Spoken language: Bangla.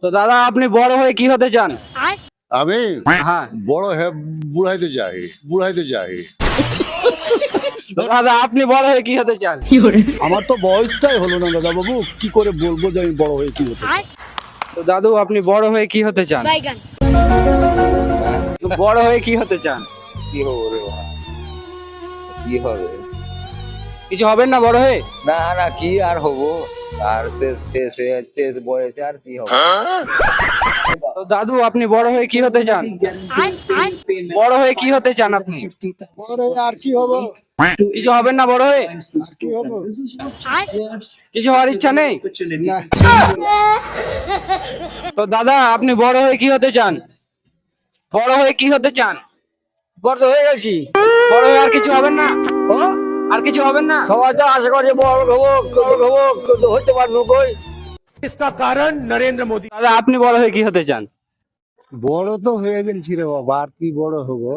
তো দাদা আপনি বড় হয়ে কি হতে চান? আমি হ্যাঁ। বড় হয়ে বুড়াইতে যাই। তো দাদা আপনি বড় হয়ে কি হতে চান? আমার তো বয়সটাই হলো না দাদা বাবু, কি করে বলবো যে আমি বড় হয়ে কি হতে চাই? তো দাদু আপনি বড় হয়ে কি হতে চান? তো বড় হয়ে কি হতে চান? কি হবে রে ভাই? কি হবে? কিছু হবেন না বড় হয়ে? না না, কি আর হবো? আর শেষ বয়সে আর কি হবে? তো দাদু আপনি বড় হয়ে কি হতে চান? বড় হয়ে কি হতে চান আপনি? বড় হয়ে আর কি হবো? কিছু হবেন না বড় হয়ে? আর কি হবো? কিছু হওয়ার ইচ্ছা নেই? না। তো দাদা আপনি বড় হয়ে কি হতে চান? বড় হয়ে কি হতে চান? বড় তো হয়ে গেছি। বড় হয়ে আর কিছু হবেন না? ও আর কিছু হবেন না? সবাই তো আশা করছে বড় হবো কিন্তু হতে পারবো কই। দাদা আপনি বড় হয়ে কি হতে চান? বড় তো হয়ে গেছি রে বাবা, আর কি বড় হবো?